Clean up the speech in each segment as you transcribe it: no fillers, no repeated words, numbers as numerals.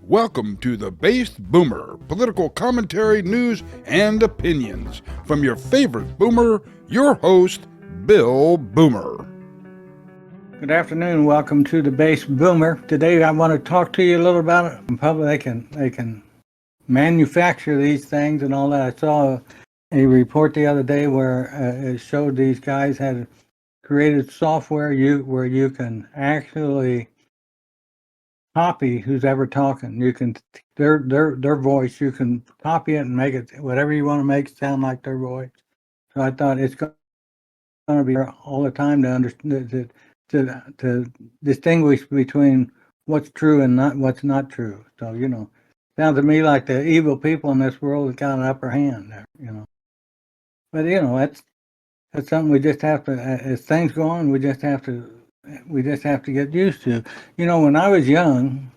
Welcome to the Based Boomer, political commentary, news, and opinions from your favorite boomer, your host, Bill Boomer. Good afternoon. Welcome to the Based Boomer. Today I want to talk to you a little about it. In public, they can manufacture these things and all that. I saw a report the other day where it showed these guys had created software where you can actually copy who's ever talking. You can their voice. You can copy it and make it whatever you want to make sound like their voice. So I thought it's going to be all the time to understand to distinguish between what's true and not what's not true. So sounds to me like the evil people in this world have got an upper hand there. But that's something we just have to, as things go on, we just have to get used to. When I was young,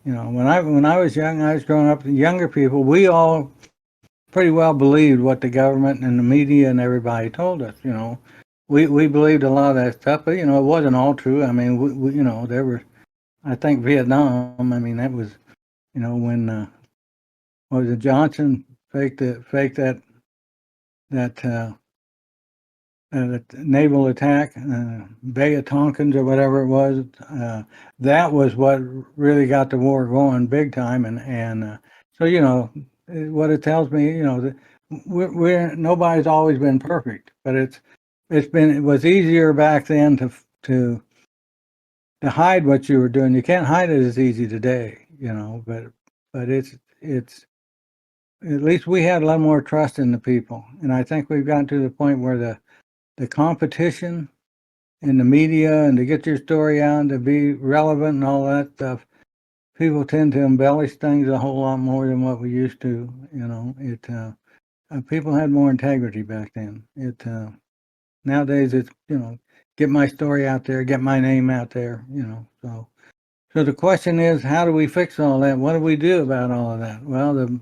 when I was young, I was growing up. The younger people, we all pretty well believed what the government and the media and everybody told us. We believed a lot of that stuff, but it wasn't all true. I mean, there were, I think Vietnam. I mean, that was, when what was it, Johnson faked that naval attack, Bay of Tonkins or whatever it was. That was what really got the war going big time, and so what it tells me, that we're nobody's always been perfect, but it was easier back then to hide what you were doing. You can't hide it as easy today, but it's at least we had a lot more trust in the people, and I think we've gotten to the point where the competition in the media and to get your story out and to be relevant and all that stuff, people tend to embellish things a whole lot more than what we used to. People had more integrity back then. Nowadays it's get my story out there, get my name out there. So the question is, how do we fix all that? What do we do about all of that? Well, the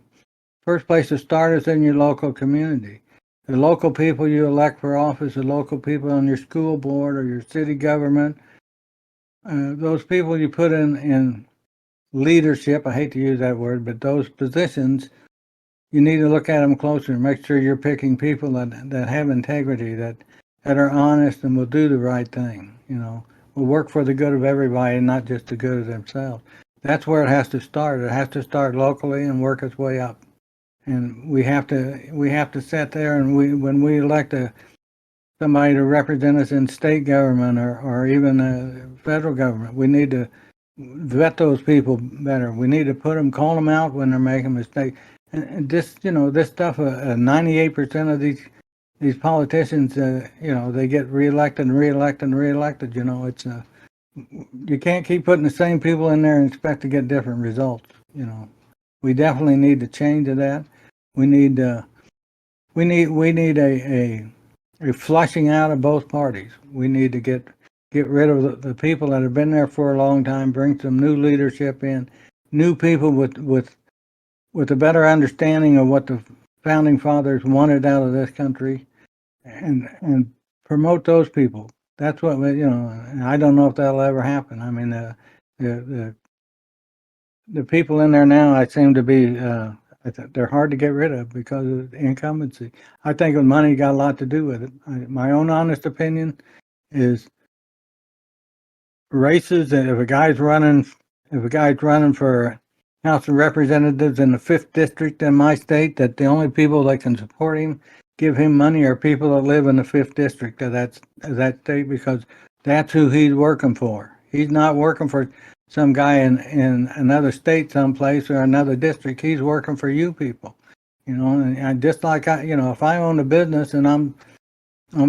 first place to start is in your local community. The local people you elect for office, the local people on your school board or your city government, those people you put in leadership, I hate to use that word, but those positions, you need to look at them closer and make sure you're picking people that have integrity, that are honest and will do the right thing, will work for the good of everybody and not just the good of themselves. That's where it has to start. It has to start locally and work its way up. And we have to sit there and when we elect somebody to represent us in state government or even federal government, we need to vet those people better. We need to call them out when they're making mistakes. And this, this stuff, 98% of these politicians, they get reelected and reelected and reelected. It's you can't keep putting the same people in there and expect to get different results. We definitely need to change to that. We need a flushing out of both parties. We need to get rid of the people that have been there for a long time, bring some new leadership in, new people with a better understanding of what the founding fathers wanted out of this country, and promote those people. That's what I don't know if that'll ever happen. I mean, the people in there now, I seem to be. They're hard to get rid of because of incumbency. I think money got a lot to do with it. My own honest opinion is races. If a guy's running for House of Representatives in the 5th district in my state, that the only people that can support him, give him money, are people that live in the 5th district of that state, because that's who he's working for. He's not working for some guy in another state someplace or another district. He's working for you people, and just like if I own a business and I'm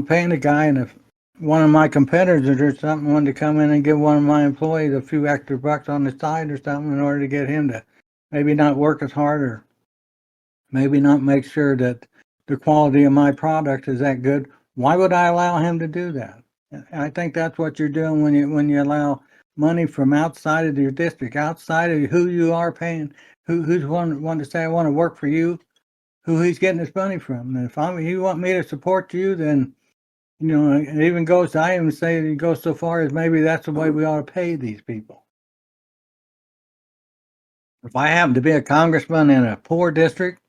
paying a guy, and if one of my competitors or something wanted to come in and give one of my employees a few extra bucks on the side or something in order to get him to maybe not work as hard, or maybe not make sure that the quality of my product is that good, why would I allow him to do that? I think that's what you're doing when you allow money from outside of your district, outside of who you are paying, who's one to say, I want to work for you, who he's getting his money from. And if you want me to support you, then it even goes. I even say it goes so far as maybe that's the way we ought to pay these people. If I happen to be a congressman in a poor district,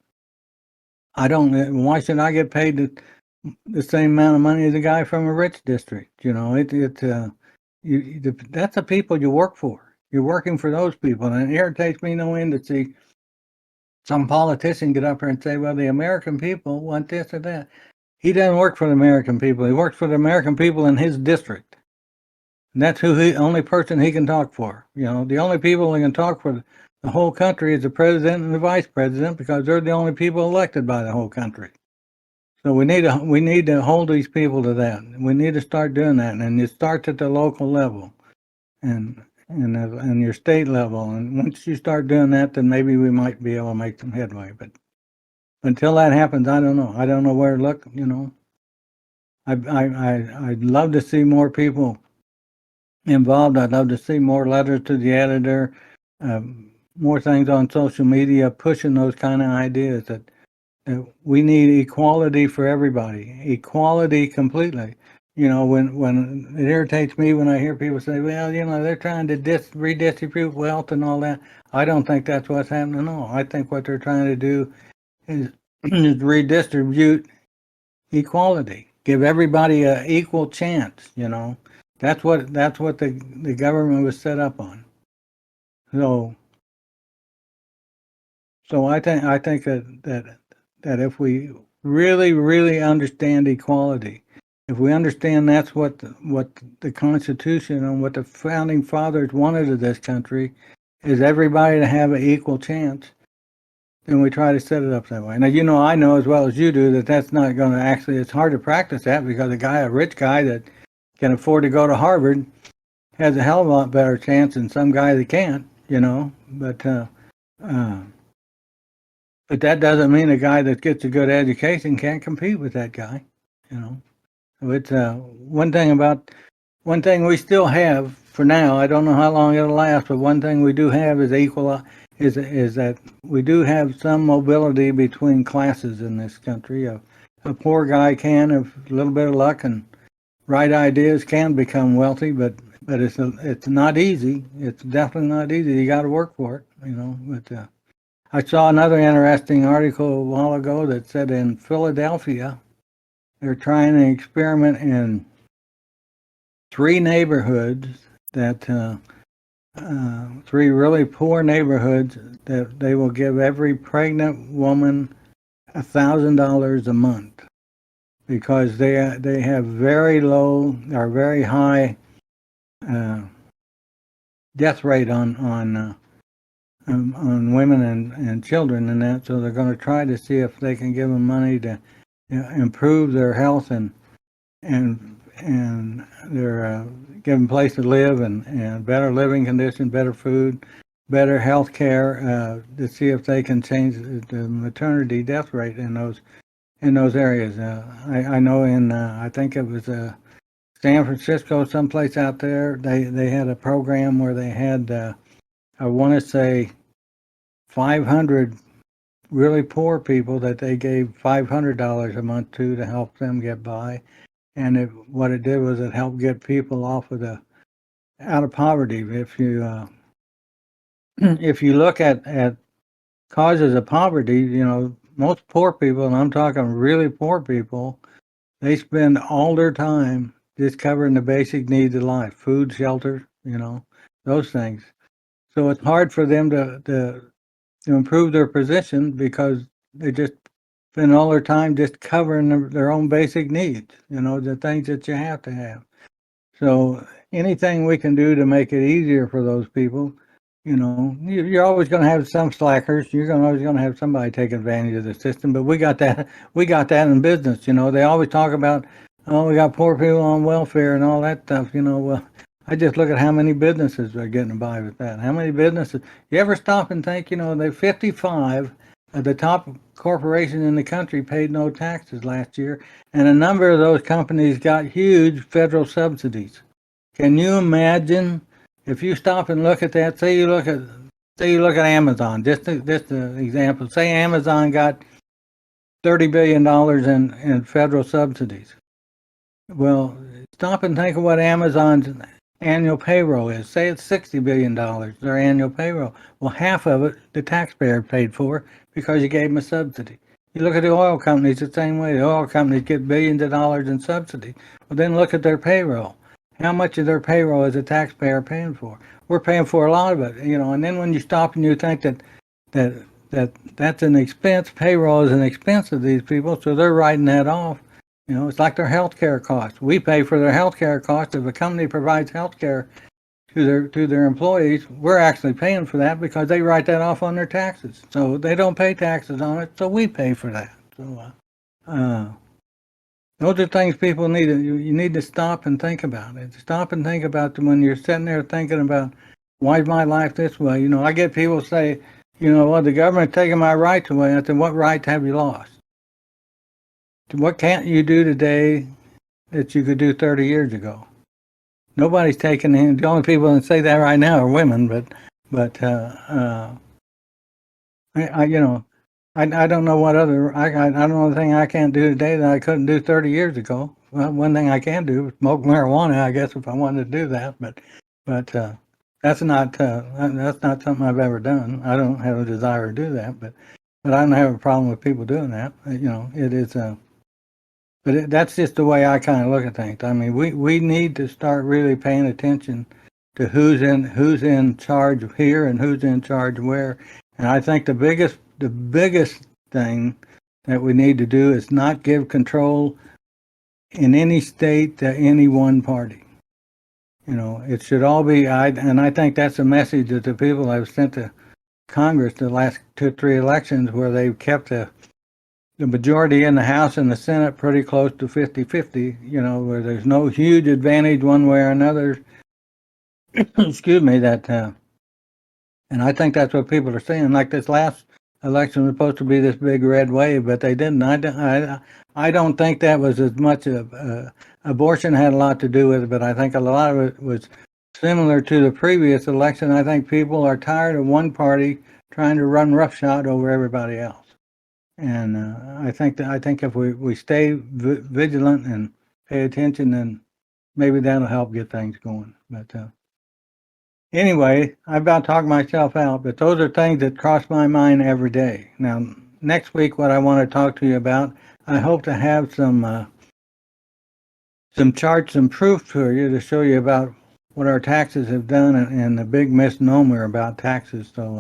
I don't. Why should I get paid the same amount of money as a guy from a rich district? You know, that's the people you work for. You're working for those people, and it irritates me no end to see some politician get up here and say, "Well, the American people want this or that." He doesn't work for the American people. He works for the American people in his district. And that's only person he can talk for. You know, the only people that can talk for the whole country is the president and the vice president, because they're the only people elected by the whole country. So we need to hold these people to that. We need to start doing that, and it starts at the local level, and your state level. And once you start doing that, then maybe we might be able to make some headway. But until that happens, I don't know. I don't know where to look. You know, I'd love to see more people involved. I'd love to see more letters to the editor, more things on social media pushing those kind of ideas that we need equality for everybody, equality completely. You know, when it irritates me when I hear people say, well, you know, they're trying to redistribute wealth and all that. I don't think that's what's happening. No, I think what they're trying to do is, is redistribute equality, give everybody an equal chance. You know, that's what the government was set up on. So I think that if we really understand equality, if we understand that's what the Constitution and what the founding fathers wanted of this country is everybody to have an equal chance, then we try to set it up that way. Now, you know, I know as well as you do that that's not going to actually, it's hard to practice that, because a rich guy that can afford to go to Harvard has a hell of a lot better chance than some guy that can't, you know, but that doesn't mean a guy that gets a good education can't compete with that guy, you know. So it's one thing we still have for now. I don't know how long it'll last, but one thing we do have is is that we do have some mobility between classes in this country. A poor guy can, with a little bit of luck and right ideas, can become wealthy, but it's not easy. It's definitely not easy. You got to work for it, you know. But I saw another interesting article a while ago that said in Philadelphia, they're trying an experiment in 3 neighborhoods that, 3 really poor neighborhoods, that they will give every pregnant woman $1,000 a month, because they have very low or very high death rate on women and children and that. So they're going to try to see if they can give them money to improve their health and they're give them a place to live and better living conditions, better food, better health care, to see if they can change the maternity death rate in those areas. I know in I think it was San Francisco, someplace out there, they had a program where they had I want to say 500 really poor people that they gave $500 a month to help them get by. And what it did was it helped get people out of poverty. If you if you look at causes of poverty, you know, most poor people, and I'm talking really poor people, they spend all their time just covering the basic needs of life: food, shelter, you know, those things. So it's hard for them to improve their position, because they just spend all their time just covering their own basic needs, you know, the things that you have to have. So anything we can do to make it easier for those people, you know, you're always going to have some slackers. You're always going to have somebody take advantage of the system. But we got that in business. You know, they always talk about, oh, we got poor people on welfare and all that stuff. You know, well, I just look at how many businesses are getting by with that. How many businesses? You ever stop and think, you know, they 55 of the top corporations in the country paid no taxes last year, and a number of those companies got huge federal subsidies. Can you imagine if you stop and look at that? Say you look at Amazon, just an example. Say Amazon got $30 billion in federal subsidies. Well, stop and think of what Amazon's annual payroll is. Say it's $60 billion, their annual payroll. Well, half of it the taxpayer paid for because you gave them a subsidy. You look at the oil companies the same way. The oil companies get billions of dollars in subsidy. Well, then look at their payroll. How much of their payroll is the taxpayer paying for? We're paying for a lot of it, and then when you stop and you think that's an expense, payroll is an expense of these people, so they're writing that off. It's like their health care costs. We pay for their health care costs. If a company provides health care to their employees, we're actually paying for that because they write that off on their taxes. So they don't pay taxes on it, so we pay for that. So those are things people you need to stop and think about it. Stop and think about when you're sitting there thinking about, why is my life this way? I get people say, well, the government's taking my rights away. I said, what rights have you lost? What can't you do today that you could do 30 years ago? Nobody's taking in. The only people that say that right now are women, but I don't know what other, I don't know the thing I can't do today that I couldn't do 30 years ago. Well, one thing I can do is smoke marijuana, I guess, if I wanted to do that, but that's not something I've ever done. I don't have a desire to do that, but I don't have a problem with people doing that. It is, but that's just the way I kind of look at things. I mean, we need to start really paying attention to who's in charge here and who's in charge where. And I think the biggest thing that we need to do is not give control in any state to any one party. It should all be, and I think that's a message that the people have sent to Congress the last 2 or 3 elections, where they've kept the majority in the House and the Senate pretty close to 50-50, where there's no huge advantage one way or another. Excuse me, and I think that's what people are saying. Like this last election was supposed to be this big red wave, but they didn't. I don't think that was as much abortion had a lot to do with it, but I think a lot of it was similar to the previous election. I think people are tired of one party trying to run roughshod over everybody else. And I think if we stay vigilant and pay attention, then maybe that'll help get things going. But anyway, I've about talked myself out, but those are things that cross my mind every day. Now, next week, what I want to talk to you about, I hope to have some charts and proof for you to show you about what our taxes have done and the big misnomer about taxes. So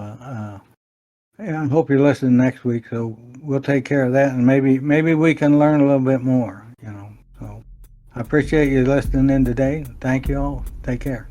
I hope you're listening next week. So we'll take care of that, and maybe we can learn a little bit more. So I appreciate you listening in today. Thank you all. Take care.